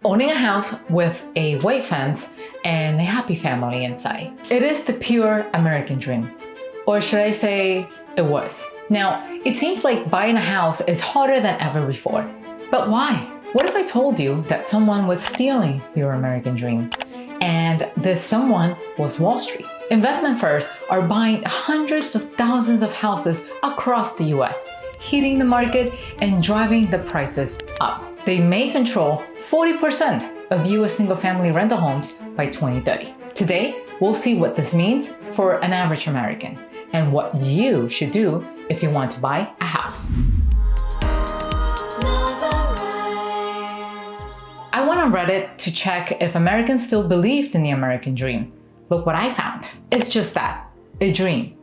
owning a house with a white fence and a happy family inside. It is the pure American dream. Or should I say, it was. Now, it seems like buying a house is harder than ever before. But why? What if I told you that someone was stealing your American dream? And this someone was Wall Street. Investment firms are buying hundreds of thousands of houses across the US, heating the market and driving the prices up. They may control 40% of US single-family rental homes by 2030. Today, we'll see what this means for an average American and what you should do if you want to buy a house. I went on Reddit to check if Americans still believed in the American dream. Look what I found. It's just that, a dream.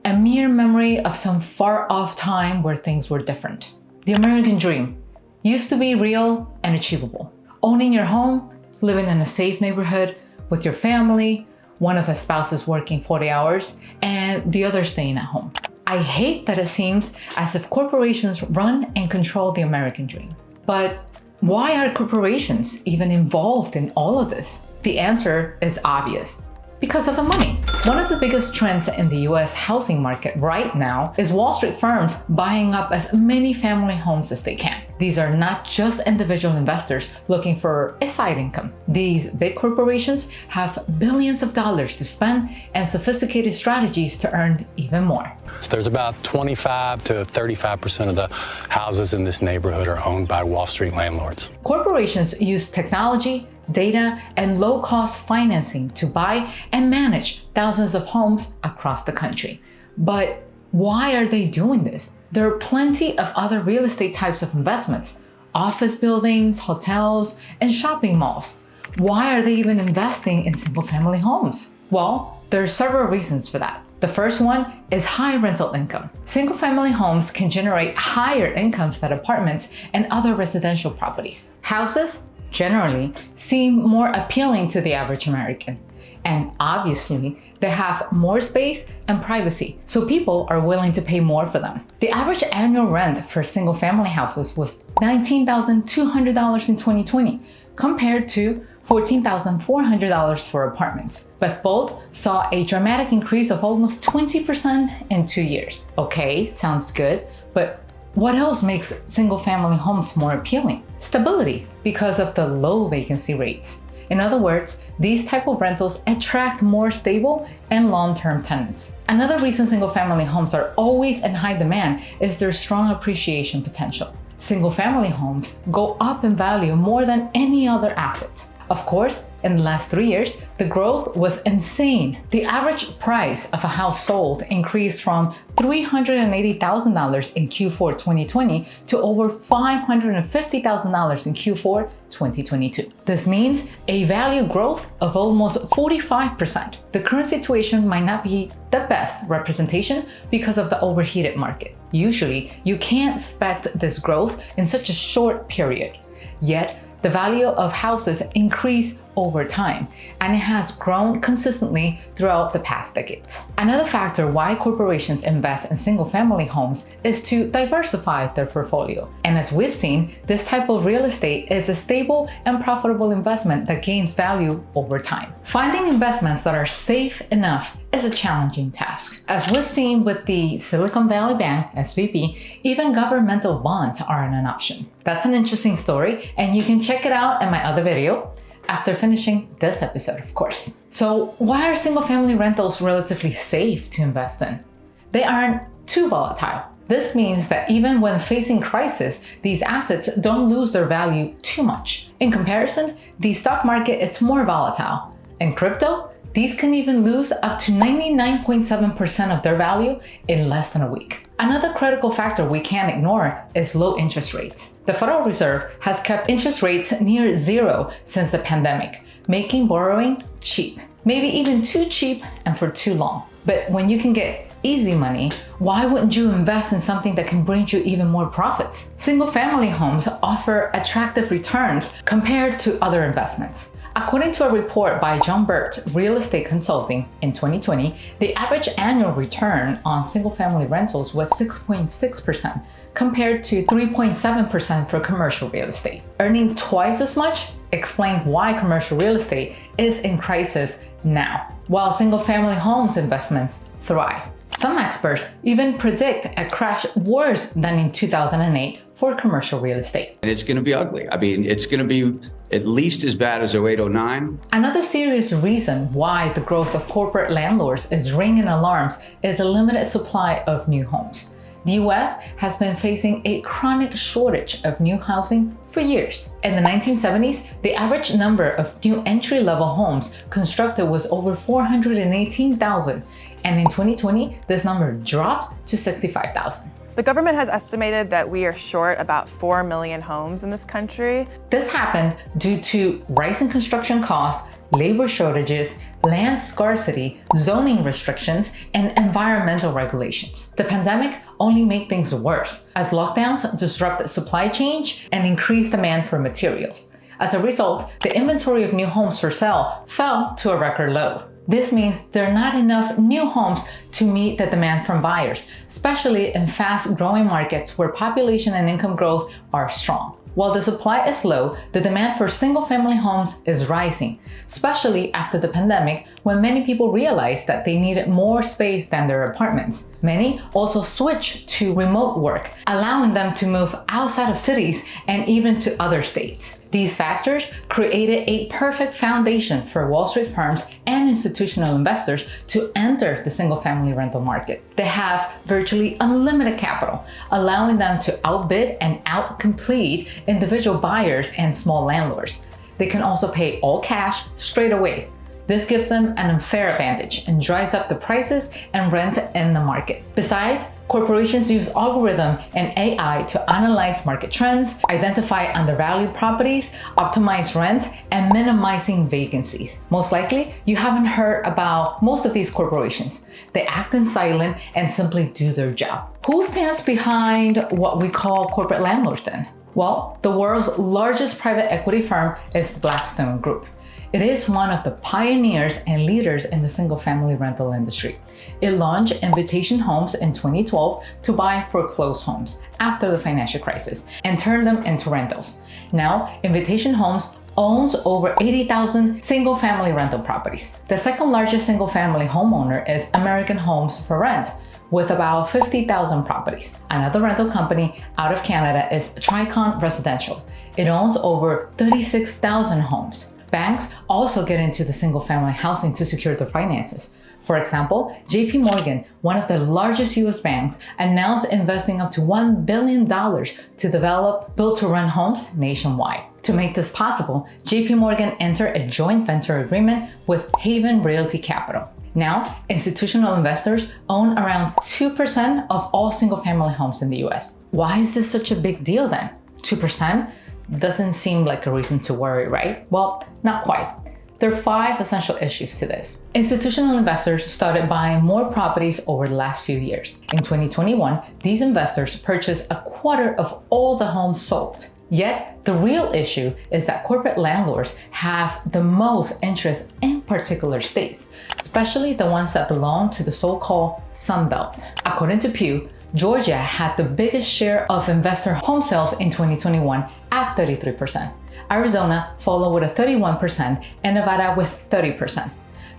A mere memory of some far-off time where things were different. The American dream used to be real and achievable. Owning your home, living in a safe neighborhood with your family, one of the spouses working 40 hours, and the other staying at home. I hate that it seems as if corporations run and control the American dream. But why are corporations even involved in all of this? The answer is obvious. Because of the money. One of the biggest trends in the US housing market right now is Wall Street firms buying up as many family homes as they can. These are not just individual investors looking for a side income. These big corporations have billions of dollars to spend and sophisticated strategies to earn even more. So there's about 25 to 35% of the houses in this neighborhood are owned by Wall Street landlords. Corporations use technology, data, and low-cost financing to buy and manage thousands of homes across the country. But why are they doing this? There are plenty of other real estate types of investments, office buildings, hotels, and shopping malls. Why are they even investing in single-family homes? Well, there are several reasons for that. The first one is high rental income. Single-family homes can generate higher incomes than apartments and other residential properties. Houses generally seem more appealing to the average American. And obviously, they have more space and privacy, so people are willing to pay more for them. The average annual rent for single-family houses was $19,200 in 2020, compared to $14,400 for apartments. But both saw a dramatic increase of almost 20% in 2 years. Okay, sounds good, but what else makes single-family homes more appealing? Stability, because of the low vacancy rates. In other words, these type of rentals attract more stable and long-term tenants. Another reason single-family homes are always in high demand is their strong appreciation potential. Single-family homes go up in value more than any other asset. Of course, in the last 3 years, the growth was insane. The average price of a house sold increased from $380,000 in Q4 2020 to over $550,000 in Q4 2022. This means a value growth of almost 45%. The current situation might not be the best representation because of the overheated market. Usually, you can't expect this growth in such a short period. Yet, the value of houses increase over time, and it has grown consistently throughout the past decades. Another factor why corporations invest in single-family homes is to diversify their portfolio. And as we've seen, this type of real estate is a stable and profitable investment that gains value over time. Finding investments that are safe enough is a challenging task. As we've seen with the Silicon Valley Bank, SVB, even governmental bonds aren't an option. That's an interesting story, and you can check it out in my other video after finishing this episode, of course. So why are single-family rentals relatively safe to invest in? They aren't too volatile. This means that even when facing crisis, these assets don't lose their value too much. In comparison, the stock market is more volatile. In crypto, these can even lose up to 99.7% of their value in less than a week. Another critical factor we can't ignore is low interest rates. The Federal Reserve has kept interest rates near zero since the pandemic, making borrowing cheap. Maybe even too cheap and for too long. But when you can get easy money, why wouldn't you invest in something that can bring you even more profits? Single-family homes offer attractive returns compared to other investments. According to a report by John Burt Real Estate Consulting in 2020, the average annual return on single-family rentals was 6.6% compared to 3.7% for commercial real estate. Earning twice as much explains why commercial real estate is in crisis now, while single-family homes investments thrive. Some experts even predict a crash worse than in 2008 for commercial real estate. And it's going to be ugly. I mean, it's going to be at least as bad as 08, 09. Another serious reason why the growth of corporate landlords is ringing alarms is a limited supply of new homes. The US has been facing a chronic shortage of new housing for years. In the 1970s, the average number of new entry-level homes constructed was over 418,000, and in 2020, this number dropped to 65,000. The government has estimated that we are short about 4 million homes in this country. This happened due to rising construction costs, labor shortages, land scarcity, zoning restrictions, and environmental regulations. The pandemic only made things worse as lockdowns disrupted supply chain and increased demand for materials. As a result, the inventory of new homes for sale fell to a record low. This means there are not enough new homes to meet the demand from buyers, especially in fast-growing markets where population and income growth are strong. While the supply is low, the demand for single-family homes is rising, especially after the pandemic when many people realized that they needed more space than their apartments. Many also switched to remote work, allowing them to move outside of cities and even to other states. These factors created a perfect foundation for Wall Street firms and institutional investors to enter the single-family rental market. They have virtually unlimited capital, allowing them to outbid and outcompete individual buyers and small landlords. They can also pay all cash straight away. This gives them an unfair advantage and drives up the prices and rent in the market. Besides, corporations use algorithm and AI to analyze market trends, identify undervalued properties, optimize rent, and minimizing vacancies. Most likely, you haven't heard about most of these corporations. They act in silent and simply do their job. Who stands behind what we call corporate landlords then? Well, the world's largest private equity firm is Blackstone Group. It is one of the pioneers and leaders in the single-family rental industry. It launched Invitation Homes in 2012 to buy foreclosed homes after the financial crisis and turn them into rentals. Now, Invitation Homes owns over 80,000 single-family rental properties. The second largest single-family homeowner is American Homes for Rent, with about 50,000 properties. Another rental company out of Canada is Tricon Residential. It owns over 36,000 homes. Banks also get into the single-family housing to secure their finances. For example, JP Morgan, one of the largest US banks, announced investing up to $1 billion to develop build-to-rent homes nationwide. To make this possible, JP Morgan entered a joint venture agreement with Haven Realty Capital. Now, institutional investors own around 2% of all single-family homes in the US. Why is this such a big deal then? 2%? Doesn't seem like a reason to worry, right? Well, not quite. There are 5 essential issues to this. Institutional investors started buying more properties over the last few years. In 2021, these investors purchased a quarter of all the homes sold. Yet, the real issue is that corporate landlords have the most interest in particular states, especially the ones that belong to the so-called Sun Belt. According to Pew, Georgia had the biggest share of investor home sales in 2021 at 33%. Arizona followed with a 31% and Nevada with 30%.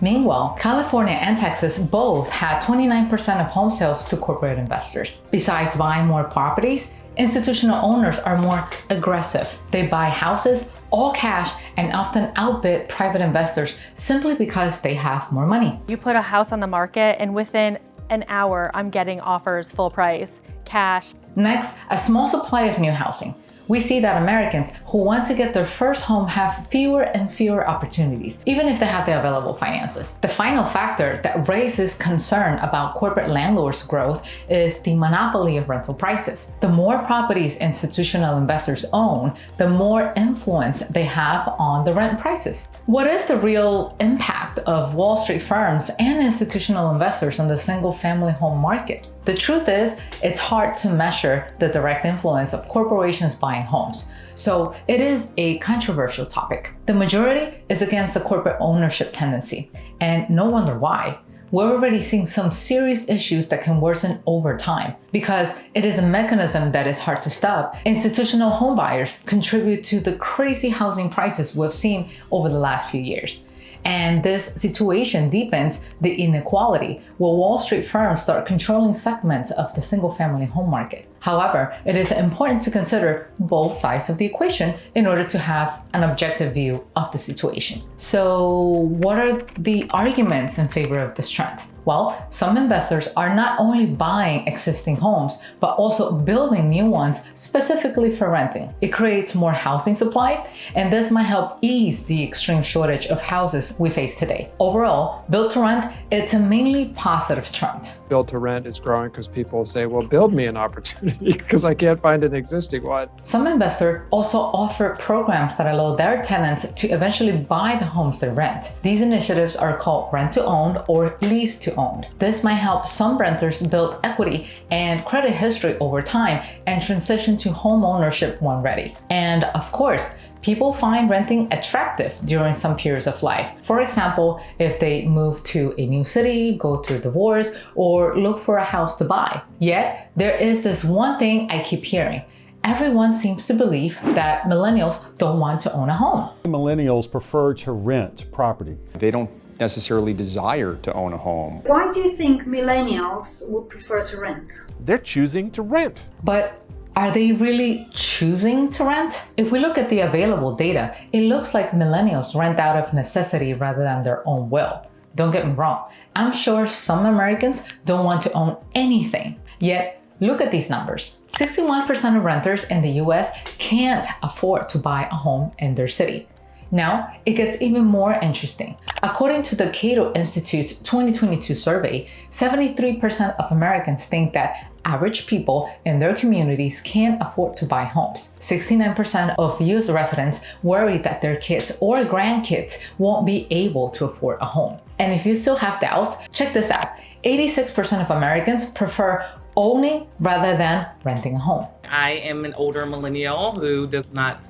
Meanwhile, California and Texas both had 29% of home sales to corporate investors. Besides buying more properties, institutional owners are more aggressive. They buy houses all cash and often outbid private investors simply because they have more money. You put a house on the market and within an hour, I'm getting offers full price, cash. Next, a small supply of new housing. We see that Americans who want to get their first home have fewer and fewer opportunities, even if they have the available finances. The final factor that raises concern about corporate landlords' growth is the monopoly of rental prices. The more properties institutional investors own, the more influence they have on the rent prices. What is the real impact of Wall Street firms and institutional investors on the single-family home market? The truth is, it's hard to measure the direct influence of corporations buying homes. So it is a controversial topic. The majority is against the corporate ownership tendency, and no wonder why. We're already seeing some serious issues that can worsen over time because it is a mechanism that is hard to stop. Institutional home buyers contribute to the crazy housing prices we've seen over the last few years. And this situation deepens the inequality where Wall Street firms start controlling segments of the single-family home market. However, it is important to consider both sides of the equation in order to have an objective view of the situation. So, what are the arguments in favor of this trend? Well, some investors are not only buying existing homes, but also building new ones specifically for renting. It creates more housing supply, and this might help ease the extreme shortage of houses we face today. Overall, build to rent, it's a mainly positive trend. Build to rent is growing because people say, well, build me an opportunity because I can't find an existing one. Some investors also offer programs that allow their tenants to eventually buy the homes they rent. These initiatives are called rent to own or lease to own. This might help some renters build equity and credit history over time and transition to home ownership when ready. And of course, people find renting attractive during some periods of life. For example, if they move to a new city, go through divorce, or look for a house to buy. Yet, there is this one thing I keep hearing. Everyone seems to believe that millennials don't want to own a home. Millennials prefer to rent property. They don't necessarily desire to own a home. Why do you think millennials would prefer to rent? They're choosing to rent. But are they really choosing to rent? If we look at the available data, it looks like millennials rent out of necessity rather than their own will. Don't get me wrong, I'm sure some Americans don't want to own anything. Yet, look at these numbers. 61% of renters in the US can't afford to buy a home in their city. Now, it gets even more interesting. According to the Cato Institute's 2022 survey, 73% of Americans think that average people in their communities can't afford to buy homes. 69% of US residents worry that their kids or grandkids won't be able to afford a home. And if you still have doubts, check this out. 86% of Americans prefer owning rather than renting a home. I am an older millennial who does not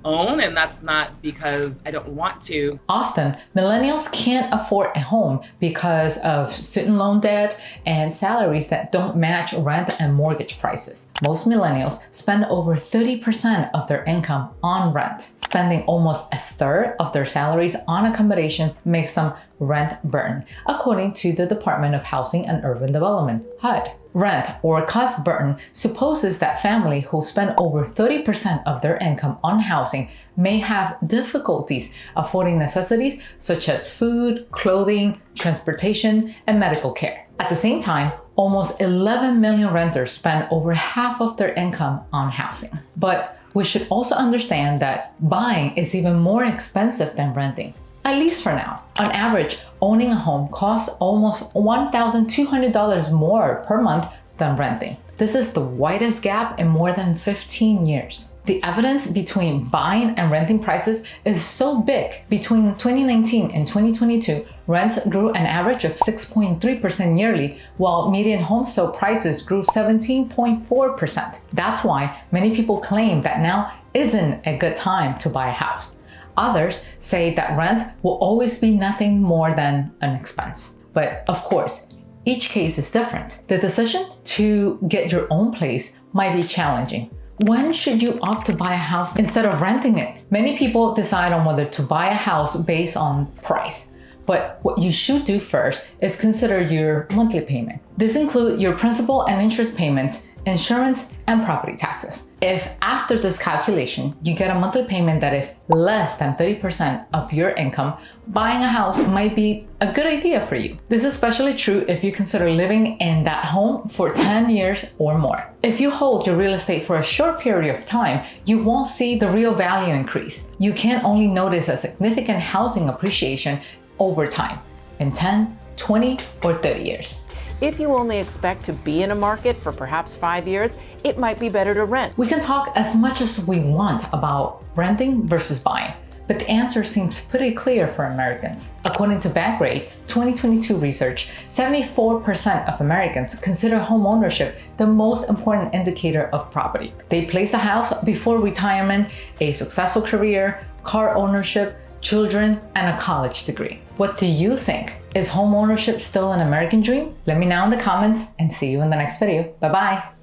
own, and that's not because I don't want to. Often, millennials can't afford a home because of student loan debt and salaries that don't match rent and mortgage prices. Most millennials spend over 30% of their income on rent. Spending almost a third of their salaries on accommodation makes them rent burden, according to the Department of Housing and Urban Development, HUD. Rent or cost burden supposes that families who spend over 30% of their income on housing may have difficulties affording necessities such as food, clothing, transportation, and medical care. At the same time, almost 11 million renters spend over half of their income on housing. But we should also understand that buying is even more expensive than renting. At least for now. On average, owning a home costs almost $1,200 more per month than renting. This is the widest gap in more than 15 years. The evidence between buying and renting prices is so big. Between 2019 and 2022, rents grew an average of 6.3% yearly, while median home sale prices grew 17.4%. That's why many people claim that now isn't a good time to buy a house. Others say that rent will always be nothing more than an expense. But of course, each case is different. The decision to get your own place might be challenging. When should you opt to buy a house instead of renting it? Many people decide on whether to buy a house based on price. But what you should do first is consider your monthly payment. This includes your principal and interest payments, insurance, and property taxes. If after this calculation, you get a monthly payment that is less than 30% of your income, buying a house might be a good idea for you. This is especially true if you consider living in that home for 10 years or more. If you hold your real estate for a short period of time, you won't see the real value increase. You can only notice a significant housing appreciation over time, in 10, 20, or 30 years. If you only expect to be in a market for perhaps 5 years, it might be better to rent. We can talk as much as we want about renting versus buying, But the answer seems pretty clear for Americans. According to Bankrate's 2022 research, 74% of Americans consider homeownership the most important indicator of property. They place a house before retirement, a successful career, car ownership, children, and a college degree. What do you think? Is homeownership still an American dream? Let me know in the comments and see you in the next video. Bye-bye.